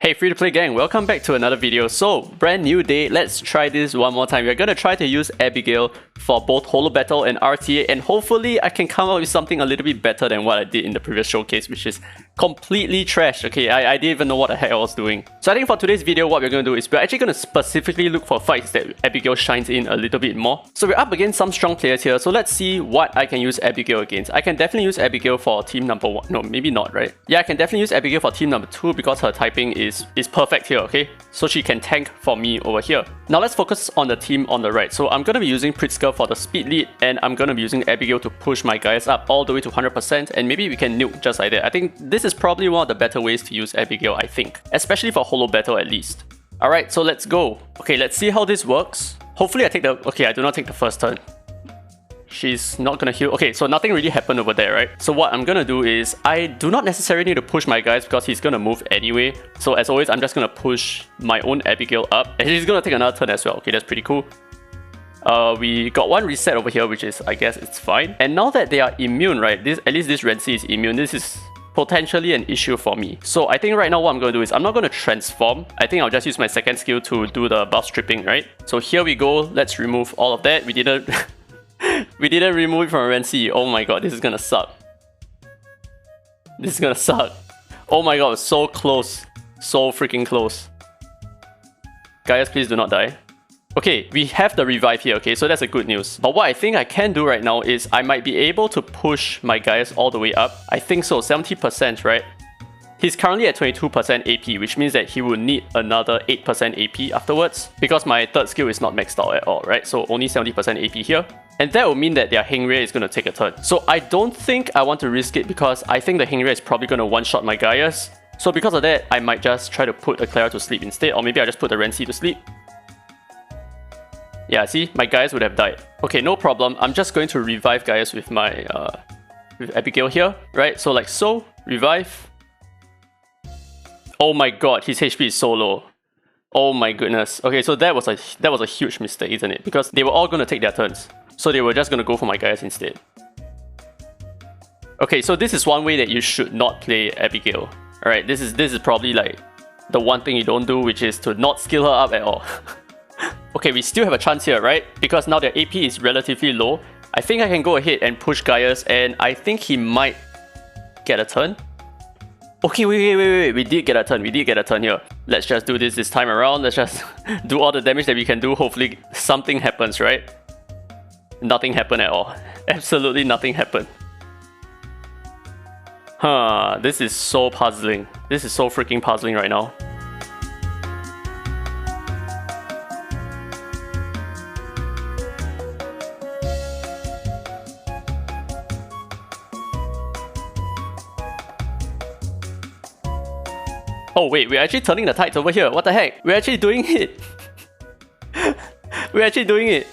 Hey free-to-play gang, welcome back to another video. So, brand new day, let's try this one more time. We're gonna try to use Abigail for both Holo Battle and RTA, and hopefully I can come up with something a little bit better than what I did in the previous showcase, which is completely trash. Okay, I didn't even know what the heck I was doing. So I think for today's video, what we're gonna do is we're actually gonna specifically look for fights that Abigail shines in a little bit more. So we're up against some strong players here, so let's see what I can use Abigail against. I can definitely use Abigail for team number 1. No, maybe not, right? Yeah, I can definitely use Abigail for team number 2 because her typing is perfect here, okay? So she can tank for me over here. Now let's focus on the team on the right. So I'm gonna be using Pritzker for the speed lead, and I'm gonna be using Abigail to push my guys up all the way to 100%, and maybe we can nuke just like that. I think this is probably one of the better ways to use Abigail, I think. Especially for Holo Battle at least. Alright, so let's go. Okay, let's see how this works. Hopefully I take the... Okay, I do not take the first turn. She's not gonna heal. Okay, so nothing really happened over there, right? So what I'm gonna do is, I do not necessarily need to push my guys because he's gonna move anyway. So as always, I'm just gonna push my own Abigail up. And she's gonna take another turn as well. Okay, that's pretty cool. We got one reset over here, which is, I guess it's fine. And now that they are immune, right? At least this Renzi is immune. This is potentially an issue for me. So I think right now what I'm gonna do is, I'm not gonna transform. I think I'll just use my second skill to do the buff stripping, right? So here we go. Let's remove all of that. We didn't... We didn't remove it from Renzi. Oh my god, this is gonna suck. This is gonna suck. Oh my god, so close. So freaking close. Guys, please do not die. Okay, we have the revive here, okay, so that's a good news. But what I think I can do right now is I might be able to push my guys all the way up. I think so, 70%, right? He's currently at 22% AP, which means that he will need another 8% AP afterwards, because my third skill is not maxed out at all, right? So only 70% AP here. And that will mean that their Hengria is going to take a turn. So I don't think I want to risk it because I think the Hengria is probably going to one-shot my Gaius. So because of that, I might just try to put a Clara to sleep instead, or maybe I just put the Renzi to sleep. Yeah, see? My Gaius would have died. Okay, no problem. I'm just going to revive Gaius with my with Abigail here, right? So like so, revive. Oh my god, his HP is so low. Oh my goodness. Okay, so that was a huge mistake, isn't it? Because they were all going to take their turns. So they were just going to go for my guys instead. Okay, so this is one way that you should not play Abigail. Alright, this is probably like the one thing you don't do, which is to not skill her up at all. Okay, we still have a chance here, right? Because now their AP is relatively low. I think I can go ahead and push Gaius, and I think he might get a turn. Okay, wait, we did get a turn, here. Let's just do this time around. Let's just do all the damage that we can do. Hopefully something happens, right? Nothing happened at all. Absolutely nothing happened. Huh, this is so puzzling. This is so freaking puzzling right now. Oh wait, we're actually turning the tides over here. What the heck? We're actually doing it. We're actually doing it.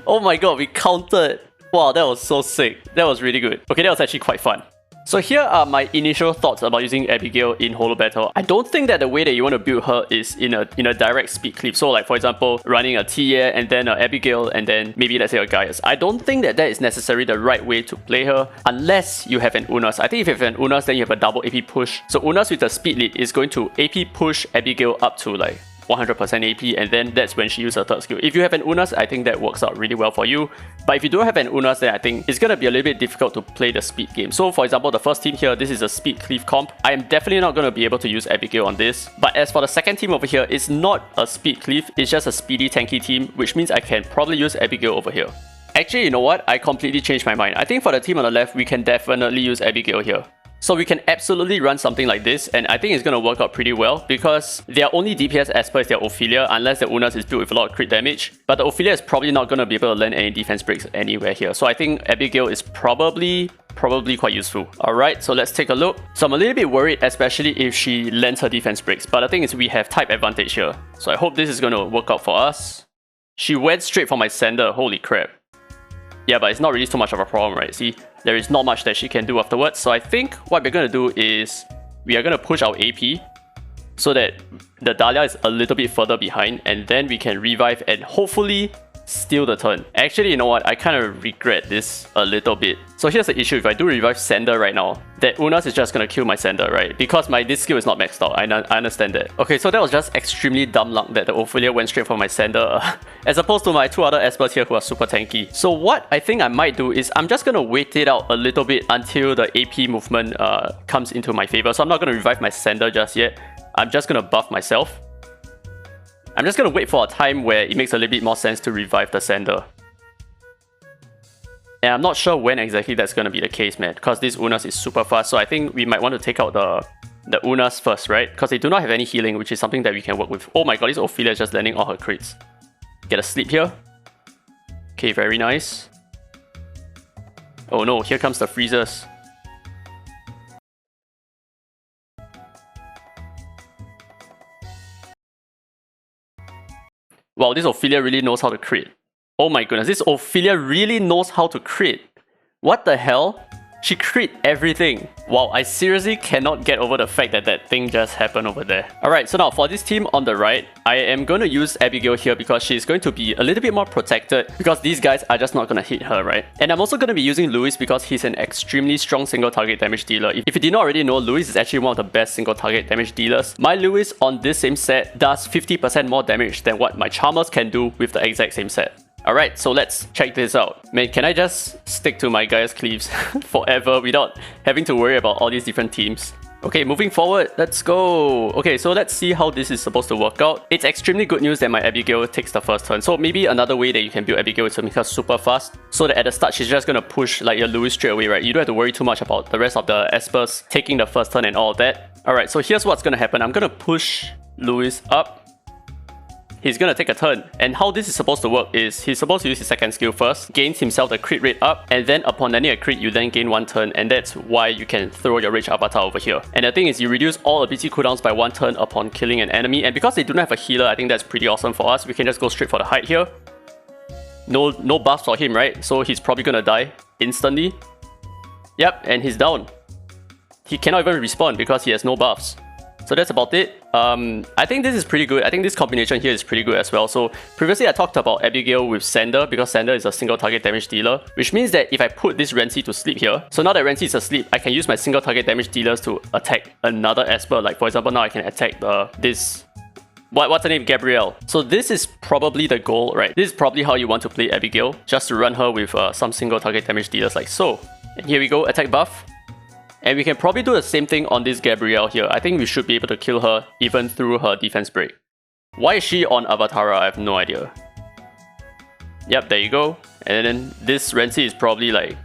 Oh my god, we counted. Wow, that was so sick. That was really good. Okay, that was actually quite fun. So here are my initial thoughts about using Abigail in Holo Battle. I don't think that the way that you want to build her is in a direct speed clip. So like for example, running a Tia and then Abigail and then maybe let's say a Gaius. I don't think that is necessarily the right way to play her unless you have an Unas. I think if you have an Unas, then you have a double AP push. So Unas with the speed lead is going to AP push Abigail up to like 100% AP, and then that's when she uses her third skill. If you have an Unas, I think that works out really well for you. But if you don't have an Unas, then I think it's going to be a little bit difficult to play the speed game. So for example, the first team here, this is a speed cleave comp. I am definitely not going to be able to use Abigail on this. But as for the second team over here, it's not a speed cleave, it's just a speedy tanky team, which means I can probably use Abigail over here. Actually, you know what? I completely changed my mind. I think for the team on the left, we can definitely use Abigail here. So we can absolutely run something like this, and I think it's going to work out pretty well because their only DPS Esper is their Ophelia, unless the Unas is built with a lot of crit damage. But the Ophelia is probably not going to be able to land any defense breaks anywhere here. So I think Abigail is probably quite useful. Alright, so let's take a look. So I'm a little bit worried, especially if she lands her defense breaks. But the thing is, we have type advantage here. So I hope this is going to work out for us. She went straight for my sender, holy crap. Yeah, but it's not really so much of a problem, right? See, there is not much that she can do afterwards. So I think what we're going to do is we are going to push our AP so that the Dahlia is a little bit further behind, and then we can revive and hopefully steal the turn. Actually, you know what? I kind of regret this a little bit. So here's the issue. If I do revive Sender right now, that Unas is just gonna kill my Sender, right? Because this skill is not maxed out. I understand that. Okay, so that was just extremely dumb luck that the Ophelia went straight for my Sender, as opposed to my 2 other Espers here who are super tanky. So what I think I might do is I'm just gonna wait it out a little bit until the AP movement comes into my favor. So I'm not gonna revive my Sender just yet. I'm just gonna buff myself. I'm just gonna wait for a time where it makes a little bit more sense to revive the Sender. And I'm not sure when exactly that's gonna be the case, man, because this Unas is super fast, so I think we might want to take out the Unas first, right? Because they do not have any healing, which is something that we can work with. Oh my god, this Ophelia is just landing all her crits. Get a sleep here. Okay, very nice. Oh no, here comes the freezers. Wow, this Ophelia really knows how to crit. Oh my goodness, this Ophelia really knows how to crit. What the hell? She crit everything. Wow, I seriously cannot get over the fact that that thing just happened over there. Alright, so now for this team on the right, I am going to use Abigail here because she's going to be a little bit more protected because these guys are just not going to hit her, right? And I'm also going to be using Louis because he's an extremely strong single target damage dealer. If you did not already know, Louis is actually one of the best single target damage dealers. My Louis on this same set does 50% more damage than what my Charmers can do with the exact same set. Alright, so let's check this out. Man, can I just stick to my Gaia's Cleaves forever without having to worry about all these different teams? Okay, moving forward, let's go. Okay, so let's see how this is supposed to work out. It's extremely good news that my Abigail takes the first turn. So maybe another way that you can build Abigail is to make her super fast. So that at the start, she's just gonna push like your Louis straight away, right? You don't have to worry too much about the rest of the Espers taking the first turn and all that. Alright, so here's what's gonna happen. I'm gonna push Louis up. He's gonna take a turn, and how this is supposed to work is he's supposed to use his second skill first, gains himself the crit rate up, and then upon landing a crit, you then gain 1 turn, and that's why you can throw your Rage Avatar over here. And the thing is, you reduce all ability cooldowns by 1 turn upon killing an enemy, and because they do not have a healer, I think that's pretty awesome for us. We can just go straight for the hide here. No buffs for him, right? So he's probably gonna die instantly. Yep, and he's down. He cannot even respawn because he has no buffs. So that's about it. I think this is pretty good. I think this combination here is pretty good as well. So previously I talked about Abigail with Sender because Sender is a single target damage dealer, which means that if I put this Renzi to sleep here, so now that Renzi is asleep, I can use my single target damage dealers to attack another Esper. Like for example, now I can attack what's her name? Gabrielle. So this is probably the goal, right? This is probably how you want to play Abigail, just to run her with some single target damage dealers like so. And here we go, attack buff. And we can probably do the same thing on this Gabrielle here. I think we should be able to kill her even through her defense break. Why is she on Avatara? I have no idea. Yep, there you go. And then this Renzi is probably like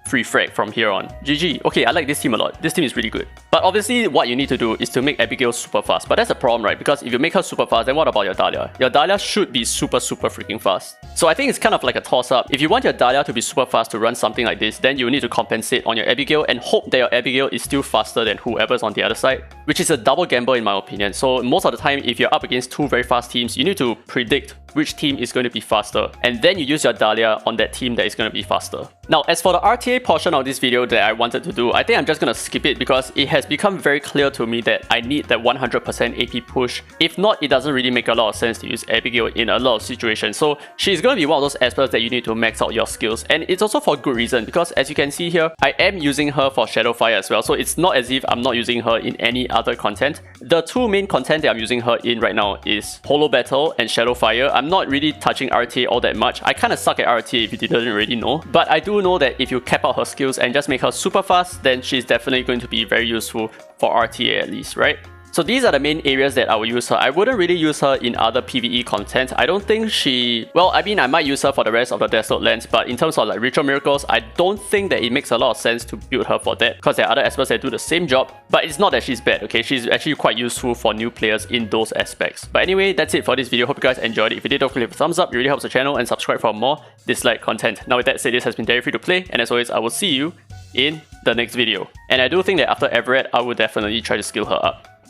free frag from here on. GG. Okay, I like this team a lot. This team is really good. But obviously, what you need to do is to make Abigail super fast. But that's a problem, right? Because if you make her super fast, then what about your Dahlia? Your Dahlia should be super freaking fast. So I think it's kind of like a toss-up. If you want your Dahlia to be super fast to run something like this, then you need to compensate on your Abigail and hope that your Abigail is still faster than whoever's on the other side, which is a double gamble in my opinion. So most of the time, if you're up against 2 very fast teams, you need to predict which team is going to be faster, and then you use your Dahlia on that team that is going to be faster. Now, as for the RTA portion of this video that I wanted to do, I think I'm just going to skip it because it has become very clear to me that I need that 100% AP push. If not, it doesn't really make a lot of sense to use Abigail in a lot of situations. So she's going to be one of those Espers that you need to max out your skills, and it's also for good reason because as you can see here, I am using her for Shadowfire as well. So it's not as if I'm not using her in any other content. The 2 main content that I'm using her in right now is Holo Battle and Shadowfire. I'm not really touching RTA all that much. I kind of suck at RTA if you didn't already know, but I do know that if you cap out her skills and just make her super fast, then she's definitely going to be very useful for RTA at least, right? So these are the main areas that I will use her. I wouldn't really use her in other PvE content. I don't think she... Well, I mean, I might use her for the rest of the Desolate Lands, but in terms of like Ritual Miracles, I don't think that it makes a lot of sense to build her for that because there are other Espers that do the same job. But it's not that she's bad, okay? She's actually quite useful for new players in those aspects. But anyway, that's it for this video. Hope you guys enjoyed it. If you did, don't forget to leave a thumbs up. It really helps the channel, and subscribe for more Dislyte content. Now with that said, this has been very free to play, and as always, I will see you in the next video. And I do think that after Everett, I will definitely try to skill her up.